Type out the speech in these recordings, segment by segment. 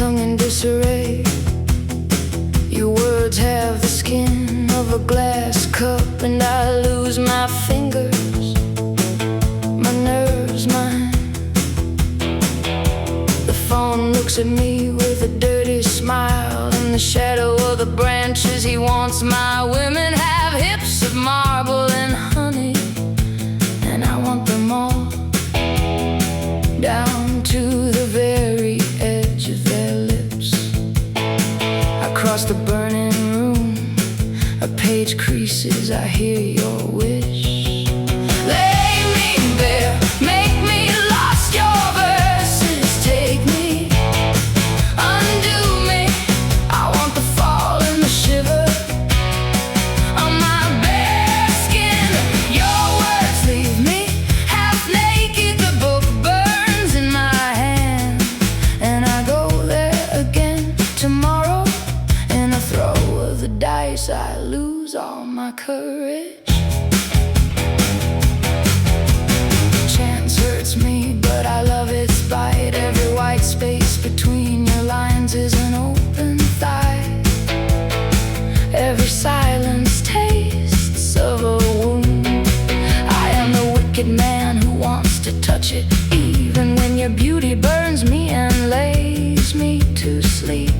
tongue in disarray. Your words have the skin of a glass cup, and I lose my fingers, my nerves, mine. The phone looks at me with a dirty smile. In the shadow of the branches, he wants my women have hips of marble and honey, and I want them all, down to the very edge of their lips. Across the burning room, a page creases, I hear your wish. Lay me bare, make me lost, your verses take me, undo me. I want the fall and the shiver on my bare skin. Your words leave me half naked, the book burns in my hand, and I go there again tomorrow. In a throw of the dice, I lose all my courage. Chance hurts me, but I love its bite. Every white space between your lines is an open thigh. Every silence tastes of a wound. I am the wicked man who wants to touch it, even when your beauty burns me and lays me to sleep.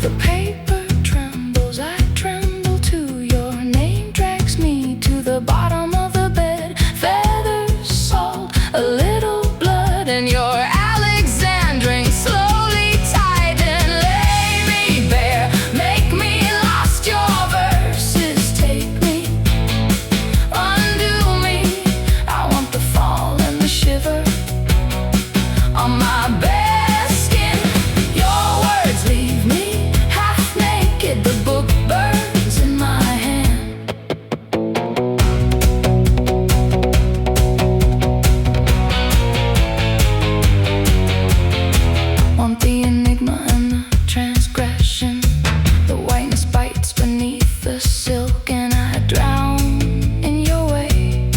The paper trembles, I tremble too. Your name drags me to the bottom of the bed. Feathers, salt, a little blood, and your Alexandrine slowly tighten. Lay me bare, make me lost, your verses take me, undo me. I want the fall and the shiver on my bare skin. Your words leave me half naked, the book burns in my hand. Want the enigma and the transgression. The whiteness bites beneath the silk, and I drown in your way.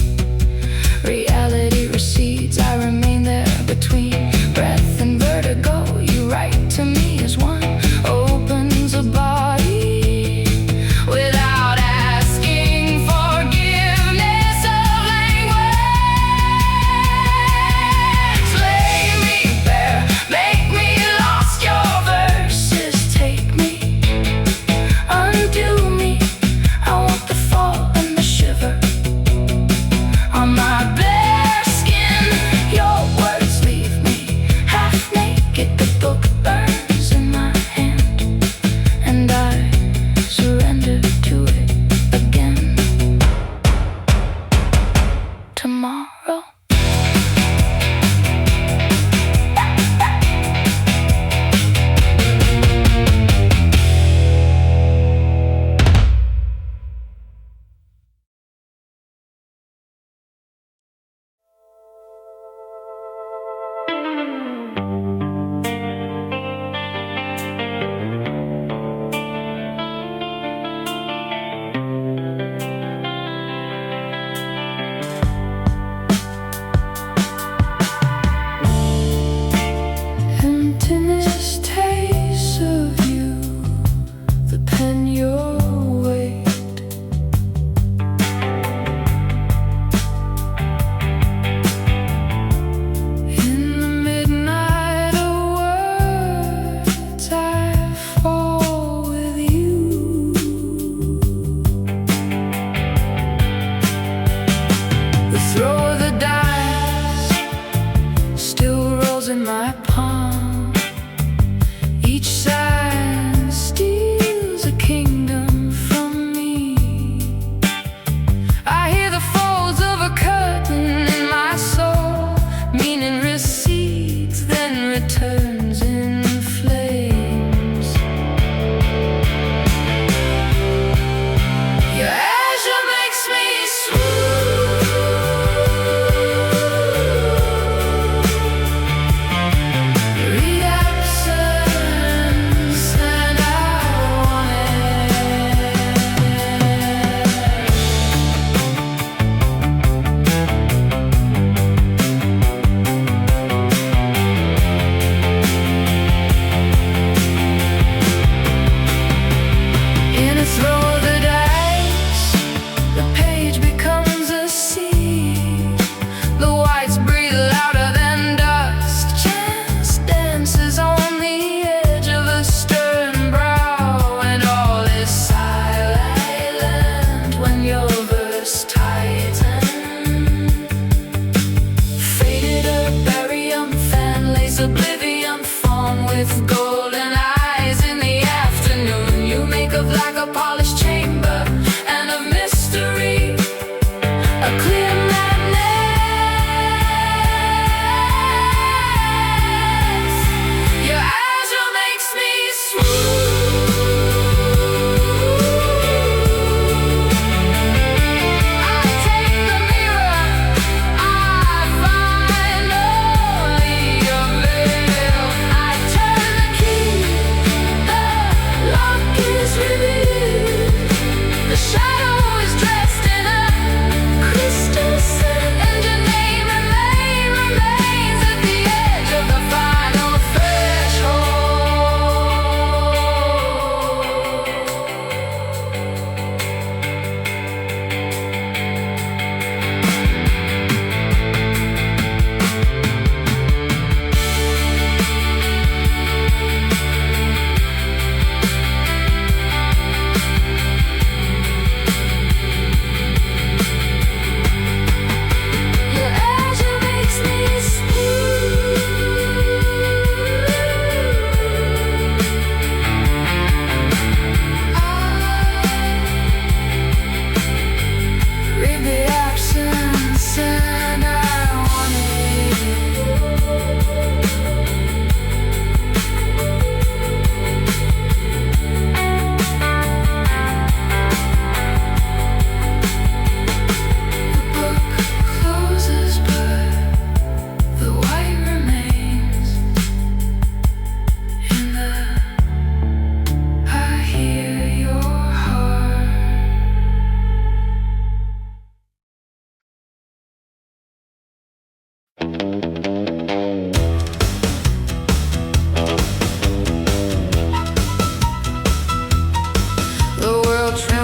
Reality recedes, I remain there between breath and vertigo. You write to me as one opens a body without asking forgiveness of language. Lay me bare, make me lost, your verses take me, undo me. I want the fall and the shiver on my bare skin. Your words leave me half naked, the book burns in my hand, and I surrender to it again tomorrow. Emptiness tastes of you, the pen your weight. In the midnight of words, I fall with you. The throw of the dice still rolls in my palm. Each side steals a kingdom.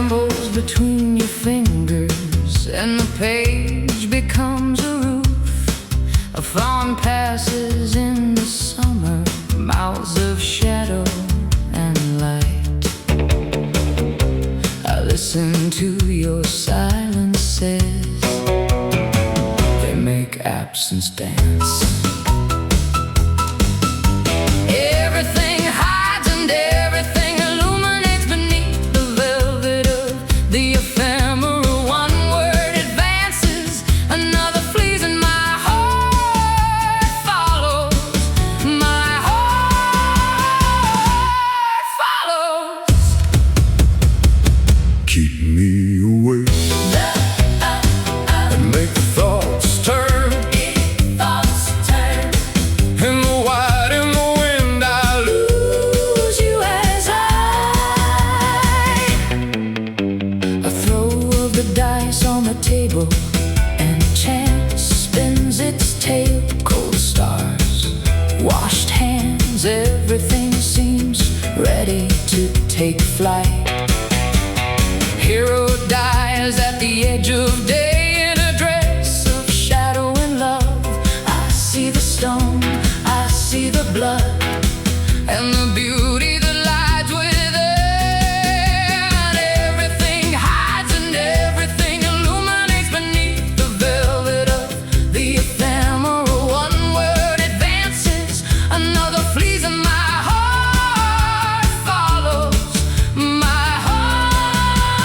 trembles between your fingers, and the page becomes a roof. A fawn passes in the summer, mouths of shadow and light. I listen to your silences, they make absence dance. Everything hides and everything illuminates beneath the velvet of the ephemeral. One word advances, another flees, and my heart follows. My heart follows. Keep me awake and make thoughts turn. In the wild, in the wind, I lose you as A throw of the dice on the table, and chance spins its tail. Cold stars, washed hands, everything seems ready to take flight. Hero dies at the edge of day in a dress of shadow and love. I see the stone, I see the blood, and the beauty that lies within. Everything hides and everything illuminates beneath the velvet of the ephemeral. One word advances, another flees, and my heart follows. My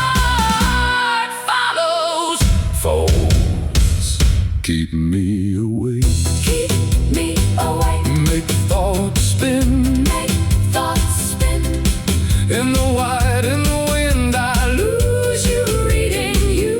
heart follows. Foes keep me awake, Keep me awake, make thoughts spin. make thoughts spin. In the wild, in the wind, I lose you, reading you.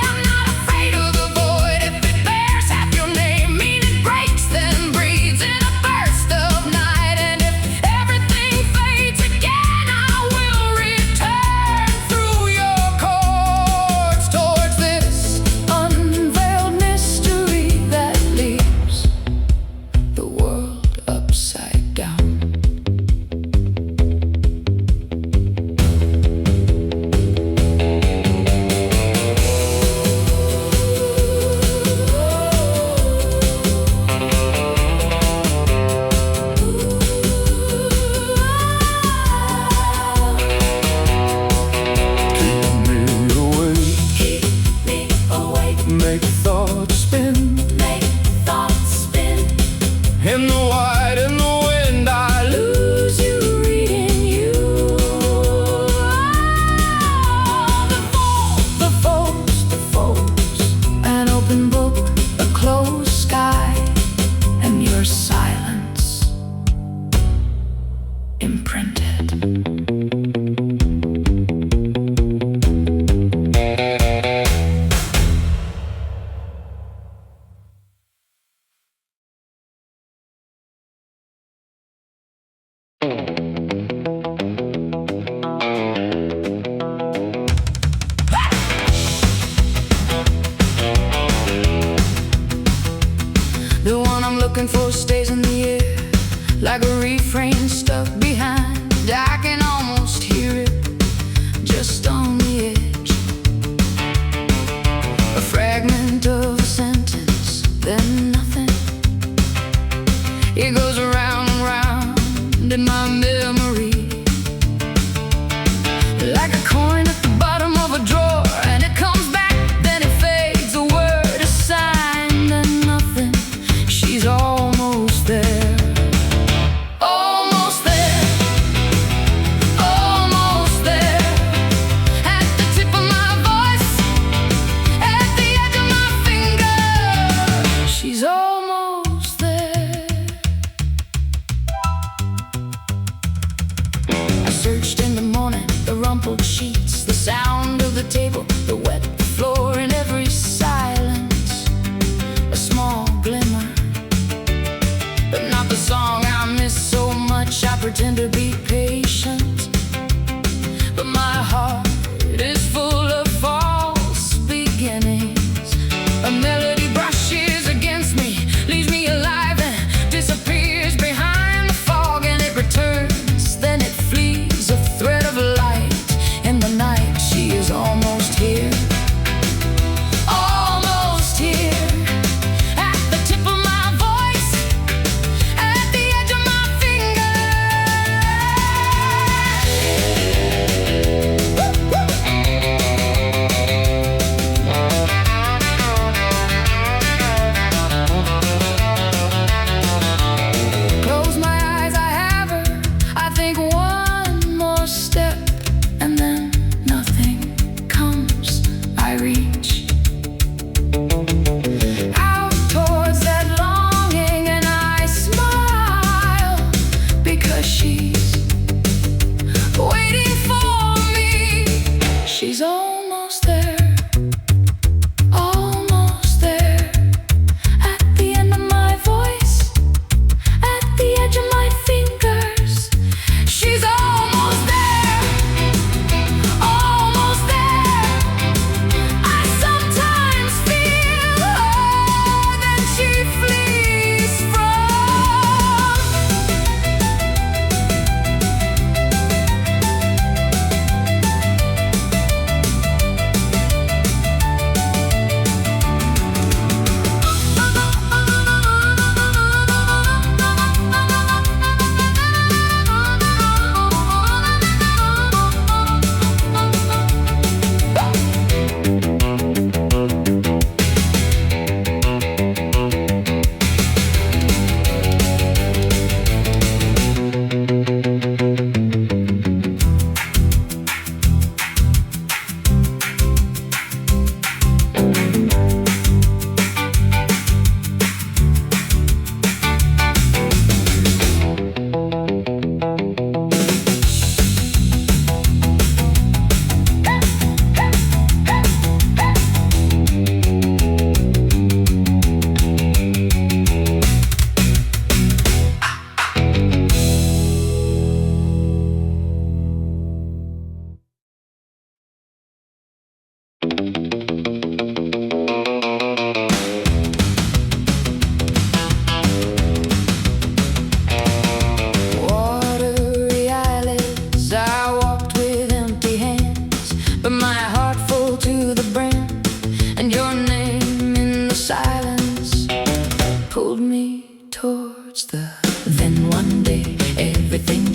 I'm not afraid of the void if it bears half your name. Mean it breaks, then breathes in a burst of night. And if everything fades again, I will return through your chords towards this unveiled mystery that leaves the world upside down. Keep me awake, Keep me awake, make thoughts spin. make thoughts spin. In the wild, in the wind, I lose Lose you, reading you. The foes, an open book, a closed sky, and your silence imprinted. The one I'm looking for stays in the air, like a refrain stuck behind. I can almost hear it, just on the edge. A fragment of a sentence, then nothing. It goes around and round in my memory, like a coin at the bottom of a drawer, and it comes back, then it fades. A word, a sign, then nothing. She's almost there. Almost there. Almost there. At the tip of my voice, at the edge of my finger. She's almost there. I searched in the morning, the rumpled sheets, the sound of the table, the wet floor, and every silence a small glimmer, but not the song I miss so much. I pretend to be patient, but my heart is full of false beginnings. A melody brushes against me, leaves me alive, and disappears behind the fog, and it returns, then it flees, a thread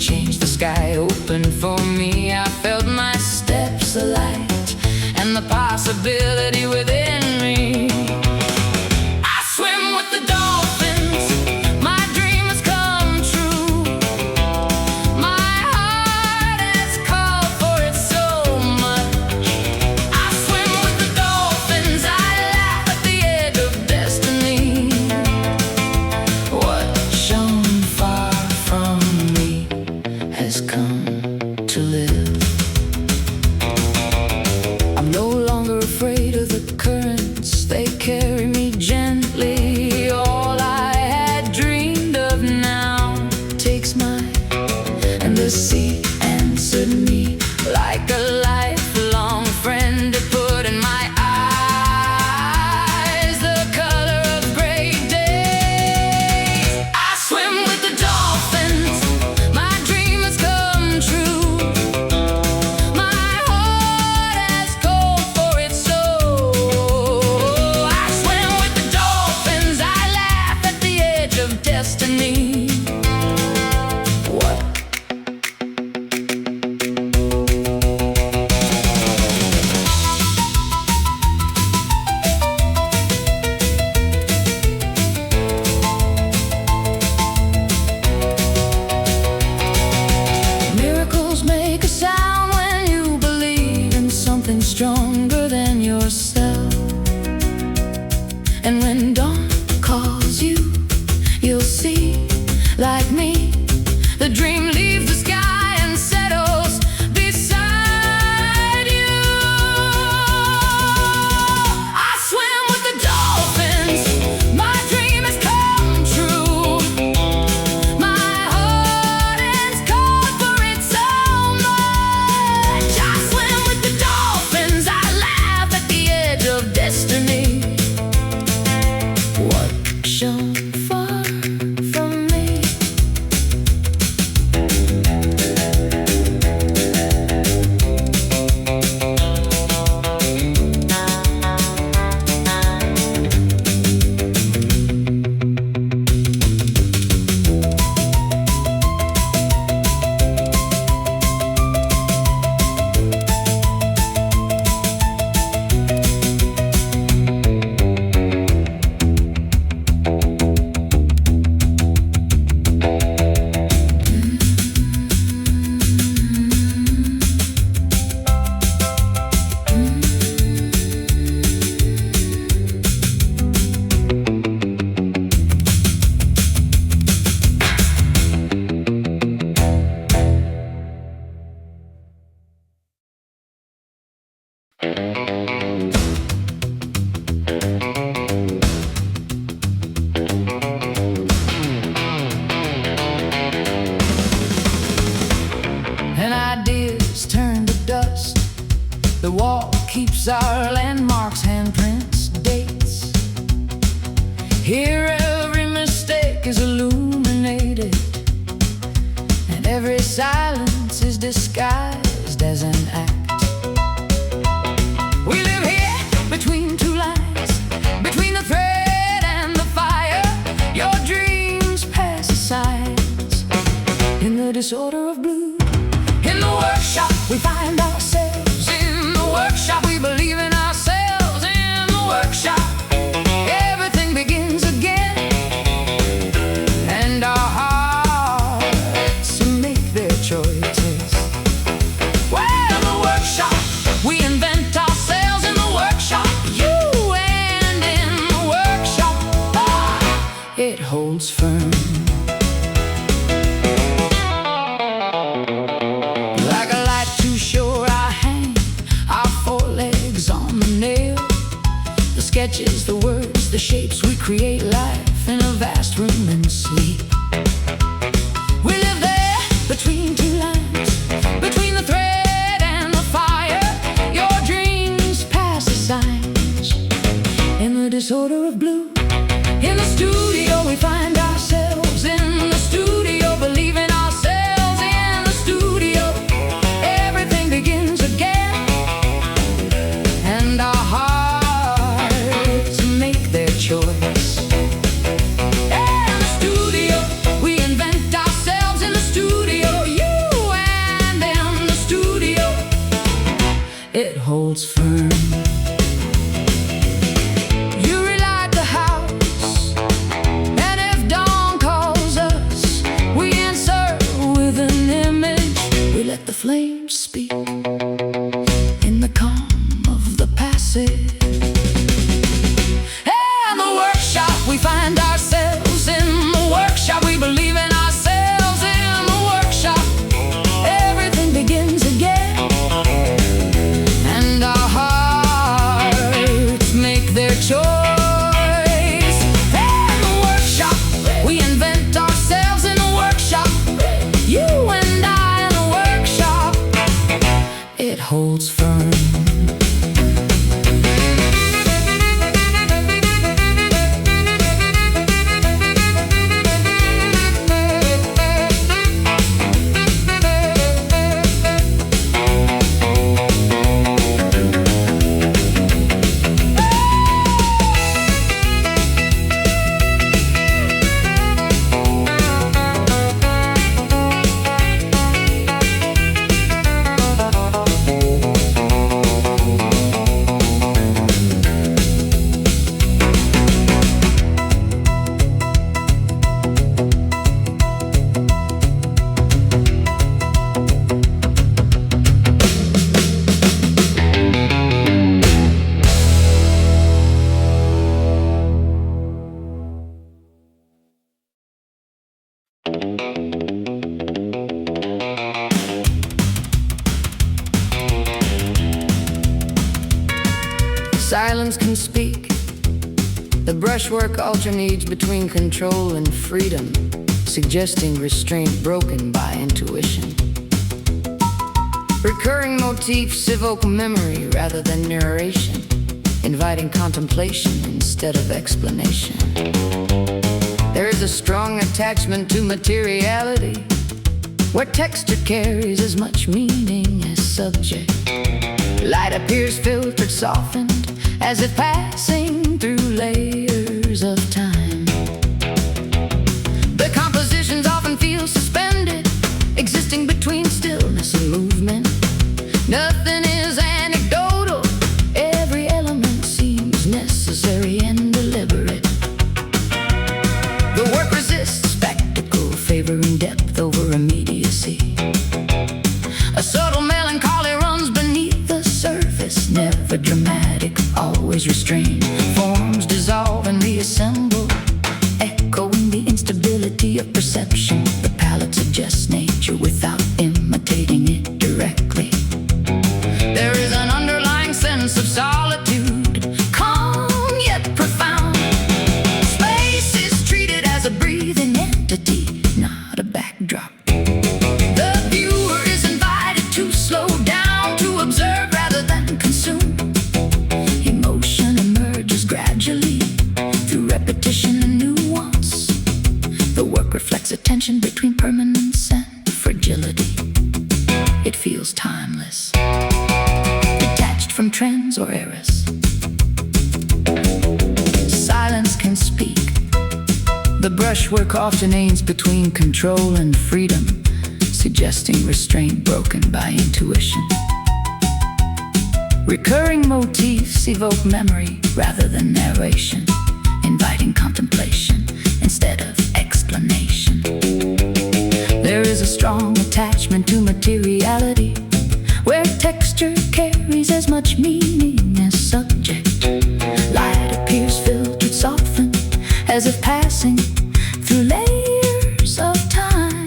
changed, the sky opened for me. I felt my steps alight and the possibility within me. I swim with the dolphins, my dream has come true. My heart has called for it so much. I swim with the dolphins, I laugh at the edge of destiny. What shone far from me has come to live. I'm no longer afraid of the currents, they carry me gently. All I had dreamed of now takes my and the sea answered me like a lifelong friend. It put in my eyes the color of gray days. I swim with the dolphins, my dream has come true. My heart has called for it so. I swim with the dolphins, I laugh at the edge of destiny. What? Miracles make a sound when you believe in something stronger than yourself. And when dawn calls you, you'll see, like me, the dream leaves the sky and settles beside you. I swim with the dolphins, my dream has come true. My heart has called for it so much. I swim with the dolphins, I laugh at the edge of destiny. What shone far from me? And ideas turn to dust. The wall keeps our landmarks, handprints, dates. Here every mistake is illuminated, and every silence is disguised as an act. We live here between two lines, between the thread and the fire. Your dreams pass the signs in the disorder of blue. In the workshop we find ourselves. In the workshop we believe in ourselves. In the workshop everything begins again, and our hearts make their choices. Well, in the workshop we invent ourselves. In the workshop, you and in the workshop, it holds firm. Like a light too short, I hang our forelegs on the nail. The sketches, the words, the shapes, we create life in a vast room and sleep. We live there between two lines, between the thread and the fire. Your dreams pass the signs in the disorder of blue. In the studio we find ourselves. In the studio believing ourselves. In the studio everything begins again, and our hearts make their choice. In the studio we invent ourselves. In the studio, you flames speak in the calm of the passage. In the workshop we find ourselves, in the workshop we believe in ourselves. In the workshop everything begins again, and our hearts make their choice. In the workshop we invent ourselves. In the workshop, you and I in the workshop, it holds firm. Silence can speak. The brushwork alternates between control and freedom, suggesting restraint broken by intuition. Recurring motifs evoke memory rather than narration, inviting contemplation instead of explanation. There is a strong attachment to materiality, where texture carries as much meaning as subject. Light appears filtered, softened, as if passing through layers of time. The compositions often feel suspended, existing between stillness and movement. Nothing is anecdotal, every element seems necessary and deliberate. The work resists spectacle, favoring depth over immediacy. A subtle melancholy runs beneath the surface, never dramatic, always restrained. Forms dissolve and reassemble, echoing the instability of perception. The palette suggests nature without imitating it directly. There is an underlying sense of solitude, calm yet profound. Space is treated as a breathing entity, not a backdrop. The viewer is invited to slow down, to observe rather than consume. Emotion emerges gradually through repetition and nuance. The work reflects a tension between permanence and fragility. It feels timeless, detached from trends or eras. Silence can speak. The brushwork often aims between control and freedom, suggesting restraint broken by intuition. Recurring motifs evoke memory rather than narration, inviting contemplation instead of explanation. There is a strong attachment to materiality, where texture carries as much meaning as subject. Light appears filtered, softened, as if passing through layers of time.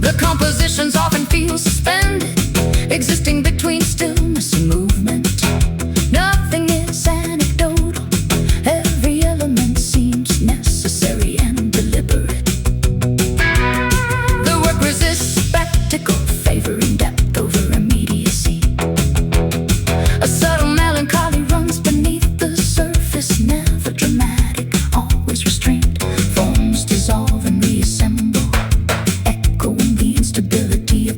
The compositions often feel suspended, existing between stillness and movement. Nothing is anecdotal, every element seems necessary and deliberate. The work resists spectacle, favoring depth over immediacy. A subtle melancholy runs beneath the surface, never dramatic, always restrained. Forms dissolve and reassemble, echoing the instability of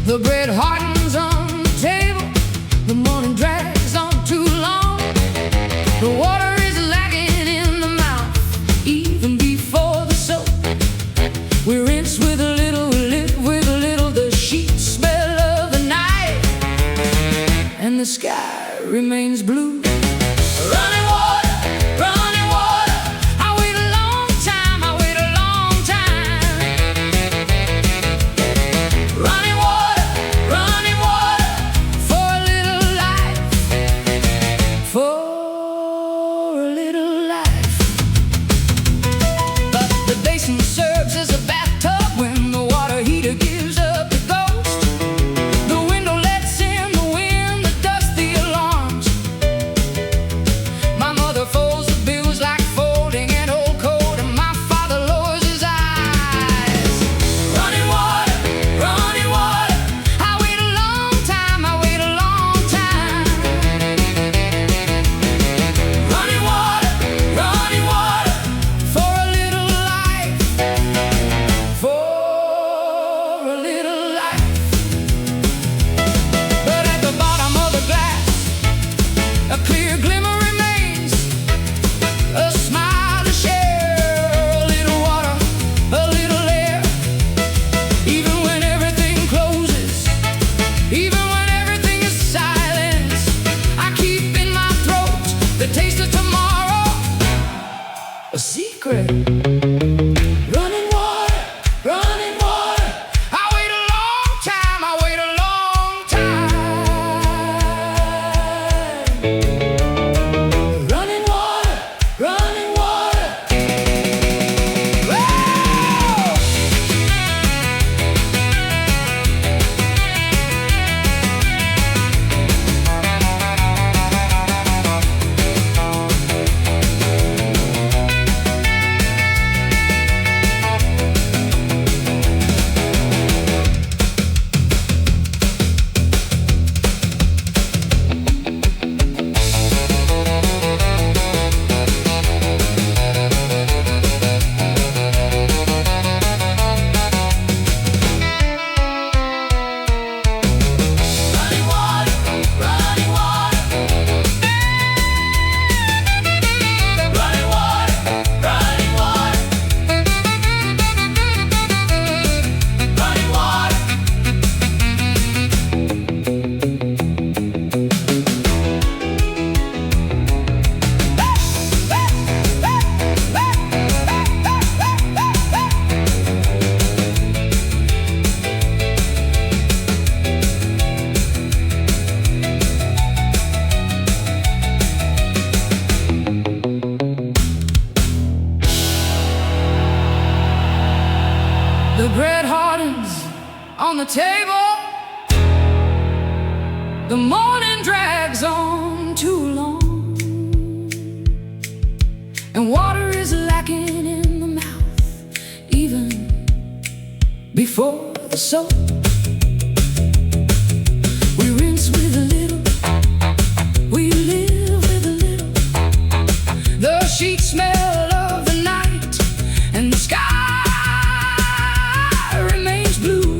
The bread hardens on the table, the morning drags on too long. The water is lacking in the mouth, even before the soap. We rinse with a little, we live with a little. The sheets smell of the night, and the sky remains blue. Running water, running water. I wait a long time, I wait a long time. Running water, running water, for a little life, for a little life. But the basin serves as a bathtub when the water heater gives up the ghost. The window lets in the wind, the dust, the alarms. My mother folds the bills like folding an old coat, and my father lowers his eyes. Running water, running water. I wait a long time, I wait a long time. Running water, for a little life, for a little life. But at the bottom of the glass, a clear glimmer remains, a smile to share, a little water, a little air. Even when everything closes, even when everything is silence, I keep in my throat the taste of tomorrow, a secret. Running water, running water. I wait a long time, I wait a long time. Running water, running water. Whoa! Running water, running water. Running water, running water. Running water. The bread hardens on the table, the morning drags on too long, and water is lacking in the mouth, even before the soap. We rinse with a little, we live with a little. The sheets smell of the night, and the sky remains blue.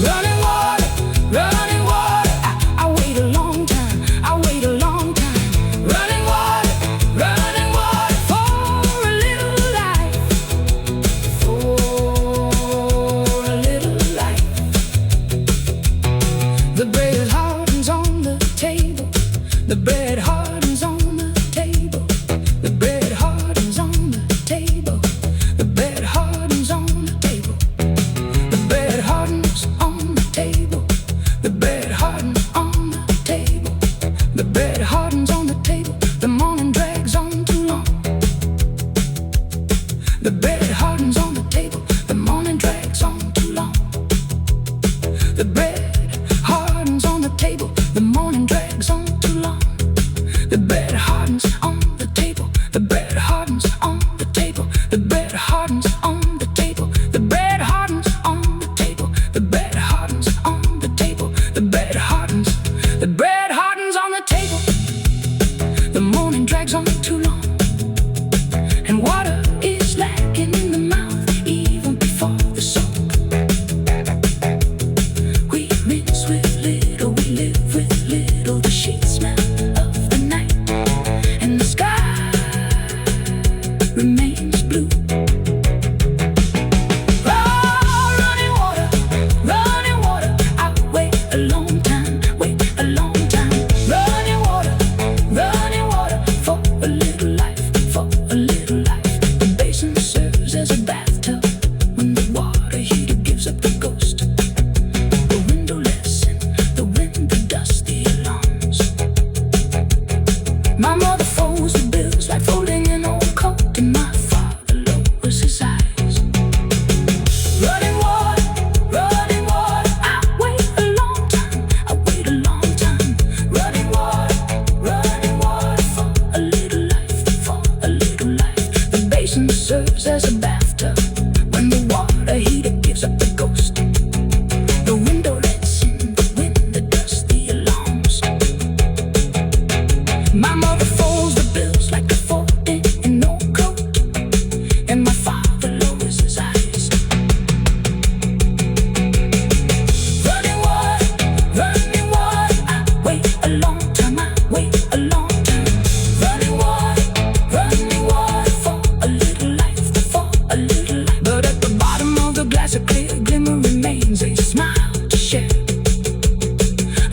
Running water, running water. I wait a long time, I wait a long time. Running water, for a little life, for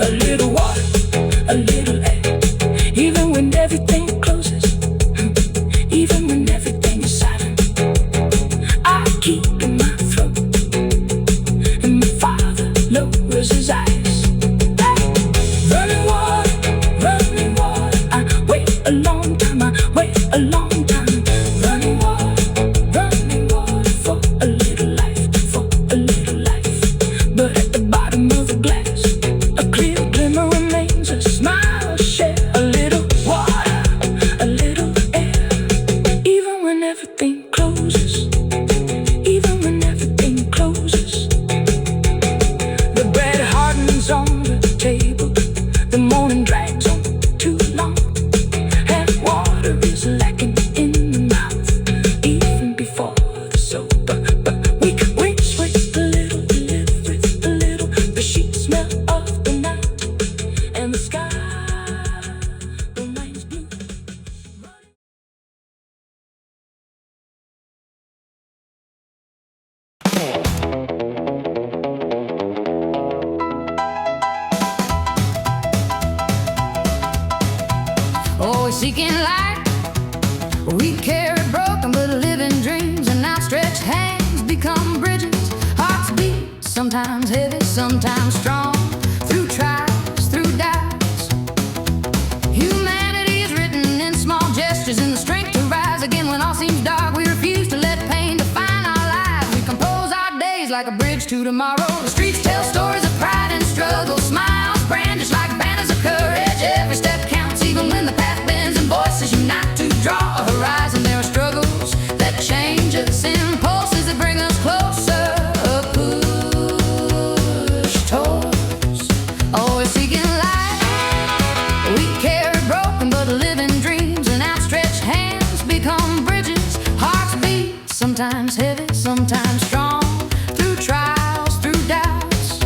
a little water, a little air. Even when everything closes, even when everything is silent, I keep in my throat, and my father lowers his eyes. Running water, running water. I wait a long time, I wait a long time. Running water for a little life, for a little life. But at the bottom of the glass, a clear glimmer remains, a smile share. A little water, a little air. Even when everything closes, even when everything closes. The bread hardens on the table, the morning drags on too long, and water is lacking in the mouth, even before the soap. But we can reach with a little, live with a little. The sheets smell of the night, and the sky remains blue. Always seeking light, we carry broken but living dreams, and outstretched hands become bridges. Hearts beat, sometimes heavy, sometimes strong, through trials, through doubts. Humanity is written in small gestures, in the strength to rise again when all seems dark. We refuse to let pain define our lives. We compose our days like a bridge to tomorrow. The streets tell stories of pride and struggle, smiles brandished like banners of courage. Every step counts, even when the path bends, and voices unite to draw a horizon. There are struggles that change us, impulses that bring us closer, a push towards. Always seeking light, we carry broken but living dreams, and outstretched hands become bridges. Hearts beat, sometimes heavy, sometimes strong, through trials, through doubts.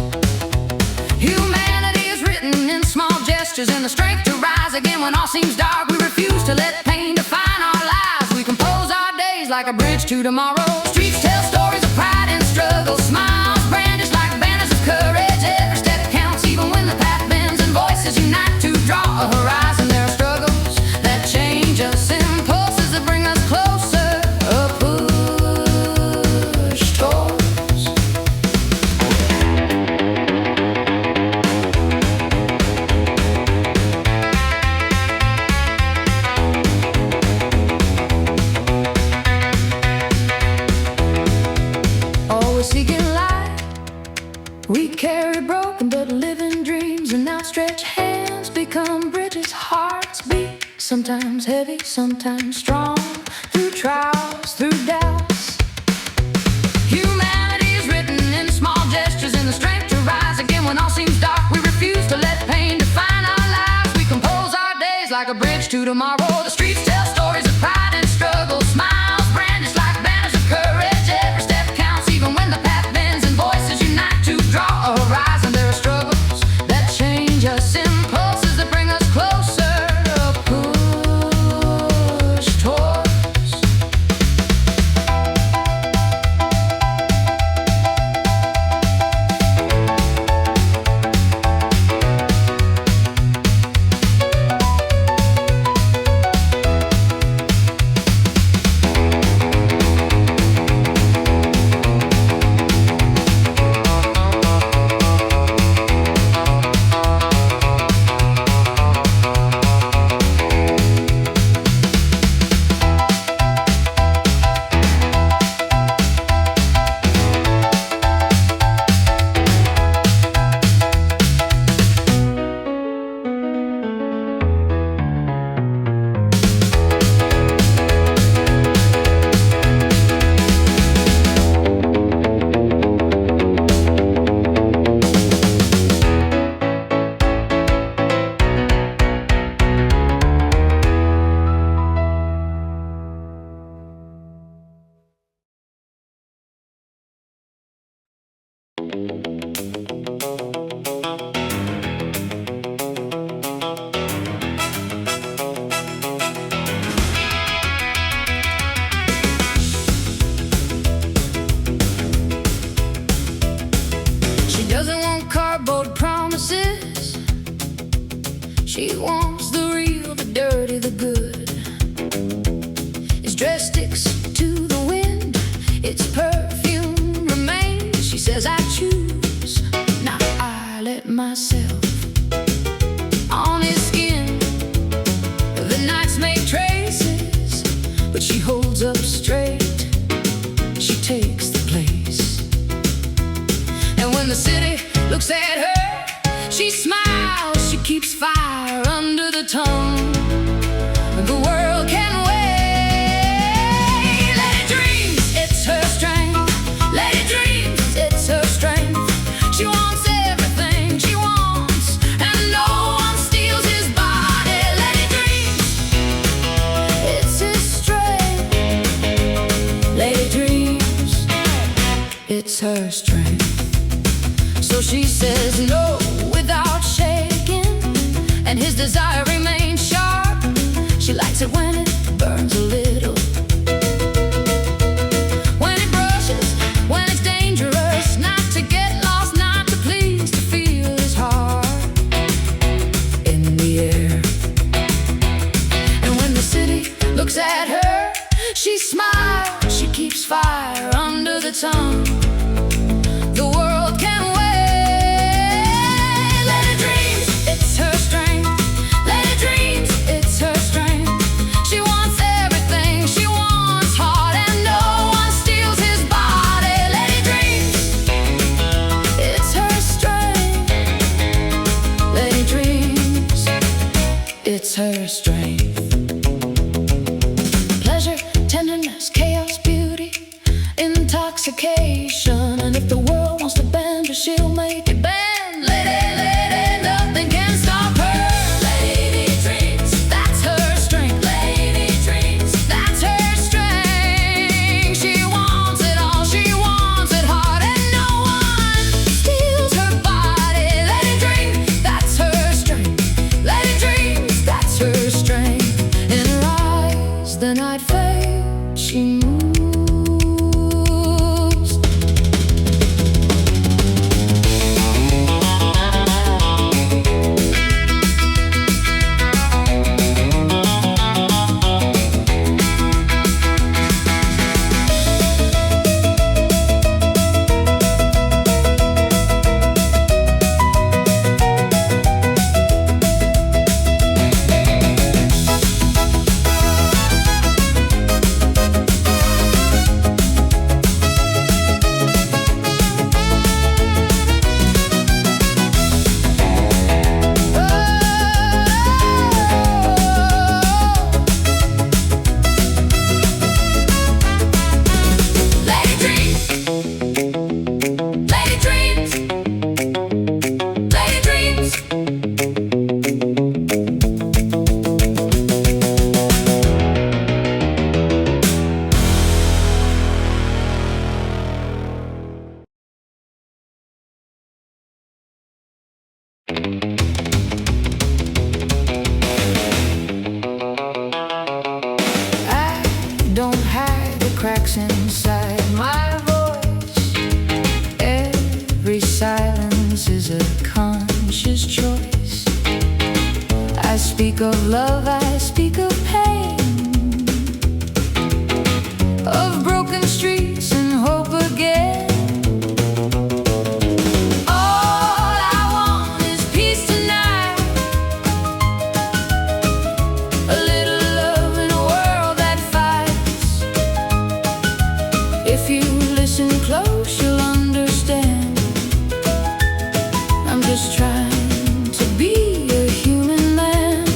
Humanity is written in small gestures, in the strength to rise again when all seems dark. We refuse to let pain define our lives. We compose our days like a bridge to tomorrow. Streets tell stories of pride and struggle, smiles brandished like banners of courage. Every step counts, even when the path bends, and voices unite to draw a horizon. There are struggles that change us, impulses that bring us closer, a push towards. Always seeking light, we carry broken but living dreams, and outstretched hands become bridges. Hearts beat, sometimes heavy, sometimes strong, through trials, through doubts. Humanity is written in small gestures, in the strength to rise again when all seems dark. We refuse to let pain define our lives. We compose our days like a bridge to tomorrow. The streets tell stories of pride and struggle, smiles brandished like banners of courage. Every step counts, even when the path bends, and voices unite to draw a horizon. There are struggles that change us, impulses that bring us closer, a push towards. She wants the real, the dirty, the good. Its dress sticks to the wind, its perfume remains. She says I choose, now I let myself on his skin. The nights make traces, but she holds up straight. She takes the place. And when the city looks at her, she smiles. She keeps fire under the tongue. The world can wait. Lady dreams, it's her strength. Lady dreams, it's her strength. She wants everything she wants, and no one steals his body. Lady dreams, it's his strength. Lady dreams, it's her strength. So she says no without shaking, and his desire remains sharp. She likes it when it burns a little, when it brushes, when it's dangerous. Not to get lost, not to please, to feel his heart in the air. And when the city looks at her, she smiles. She keeps fire under the tongue. The world can wait. Lady dreams, it's her strength. Lady dreams, it's her strength. She wants everything she wants, heart, and no one steals his body. Lady dreams, it's her strength. Lady dreams, it's her strength. Pleasure, tenderness, chaos, beauty, intoxication. And if the world wants to bend her, she'll make it bend. Lady, lady, nothing can stop her. Lady dreams, that's her strength. Lady dreams, that's her strength. She wants it all, she wants it hard, and no one steals her body. Lady dreams, that's her strength. Lady dreams, that's her strength. In her eyes, the night fades, she moves. I don't hide the cracks inside my voice. Every silence is a conscious choice. I speak of love, I speak of pain, of broken streets and hope again. All I want is peace tonight, a little love in a world that fights. If you listen close, you'll understand. I'm just trying to be a human man.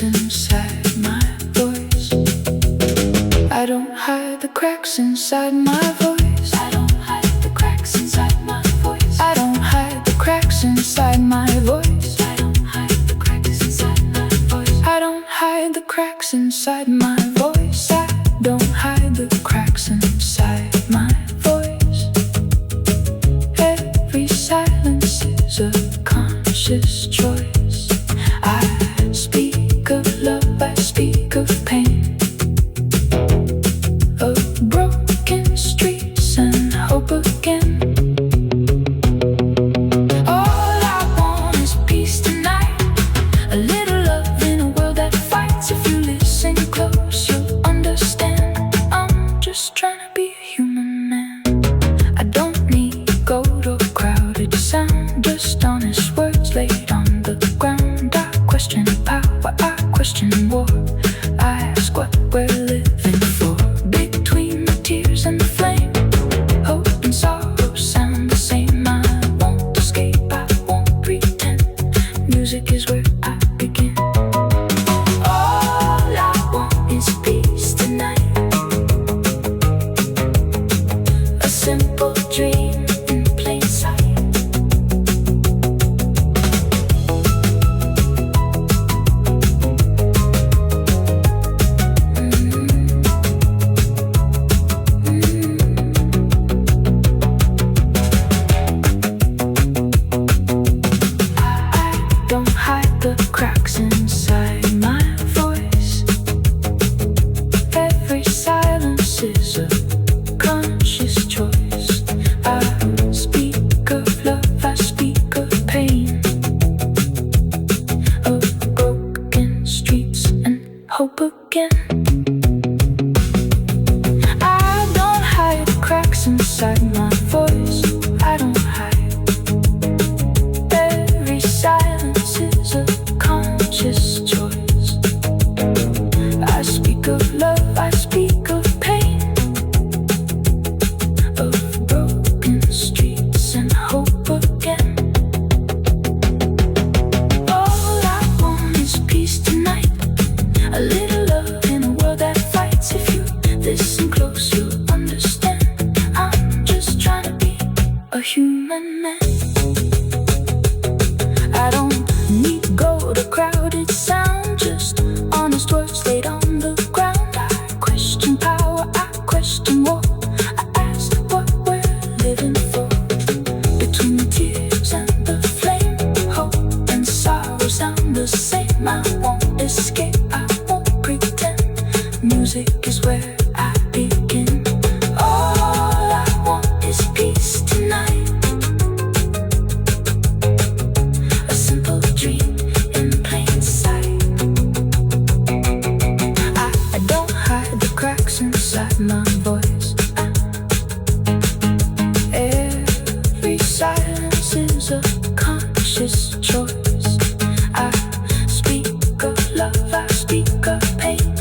inside my voice. I don't hide the cracks inside my voice. I don't hide the cracks inside my voice. I don't hide the cracks inside my voice. I don't hide the cracks inside my voice. I don't hide the cracks inside my voice. I don't hide the cracks inside my voice. Every silence is a conscious choice. I speak of love, I speak of pain, of broken streets and hope again. All I want is peace tonight, a little love in a world that fights. If you listen close, you'll understand. I'm just trying to be a human man. I don't need gold or crowded sound, just honest words laid on the ground. I question power, I question war, I ask what we're living for. Between the tears and the flame, hope and sorrow sound the same. I won't escape, I won't pretend. Music is where I begin. All I want is peace tonight, a simple dream in plain sight. I don't hide the cracks inside my voice. Every silence is a conscious choice. I speak of love, I speak of pain, of broken streets and hope again. I don't hide the cracks inside my voice. I don't hide. Every silence is a conscious choice. I speak of love, I speak of pain, of broken streets and hope again. All I want is peace tonight, a little love in a world that fights. If you listen close, you'll understand. I'm just trying to be a human man. I don't need gold or crowded sound, just honest words laid on the ground. I question power, I question war, I ask what we're living for. Between the tears and the flame, hope and sorrow sound the same. I won't escape, I won't pretend. Music is where I begin. All I want is peace tonight, a simple dream in plain sight. I don't hide the cracks inside my voice. Every silence is a conscious choice. I speak of love, I speak of pain,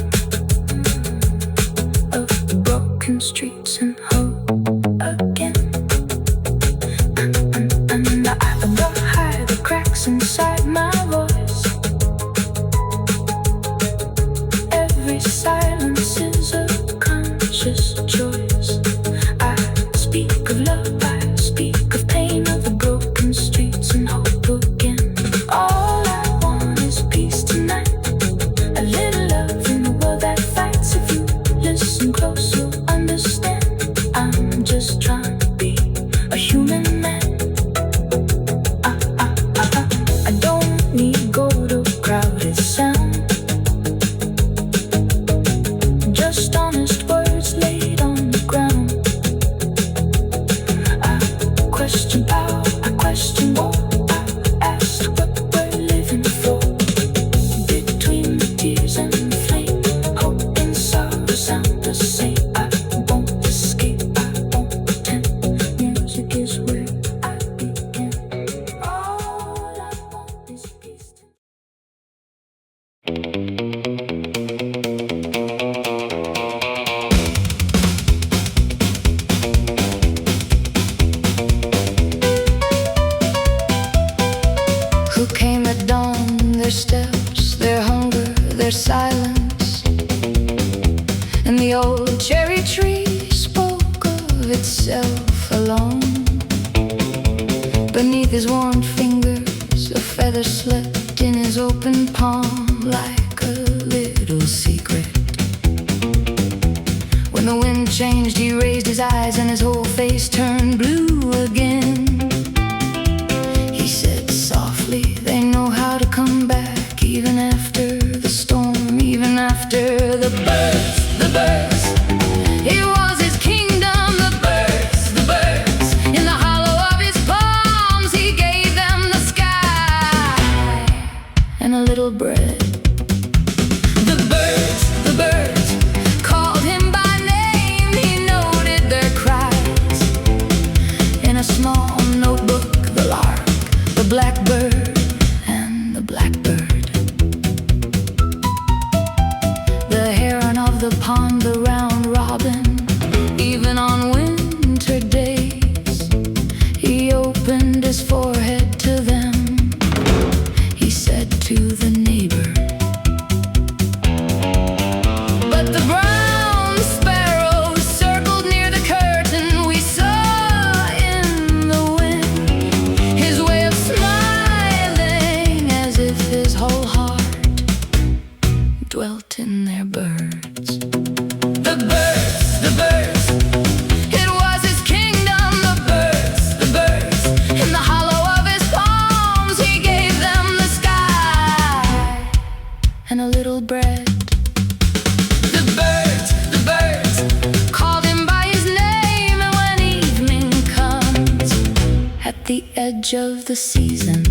of broken streets and hope again. And I don't hide the cracks inside my voice. Every silence is a conscious choice. I speak of love, I speak of pain, of the broken streets and hope again. All I want is peace tonight, a little love in a world that fights. If you listen close, you'll understand. I'm just trying to be a human man. I don't need gold or crowded sound, just honest words laid on the ground. I question power, I question war, I ask what we're living for. Between the tears and the flame, hope and sorrow sound the same. I won't escape, I won't pretend. Music is where I begin. All I want is peace. Who came at dawn, their steps, their hunger, their silence, and the old cherry tree spoke of itself alone. Beneath his warm fingers, a feather slept in his open palm like a little secret. When the wind changed, he raised his eyes and his whole face turned blue again. He said softly, they know how to come back, even after the storm, even after the birds, the birds. It was his kingdom, the birds, in the hollow of his palms. He gave them the sky and a little bread. The birds called him by name. He noted their cries in a small notebook. The lark, the blackbird, and the blackbird, the heron of the pond, the round robin. Even on winter days, he opened his forehead to them. He said to the neighbor, but the brown sparrows circled near the curtain. We saw in the wind his way of smiling, as if his whole heart dwelt in their birds. The birds, it was his kingdom. The birds, in the hollow of his palms. He gave them the sky and a little bread. The birds called him by his name, and when evening comes, at the edge of the season,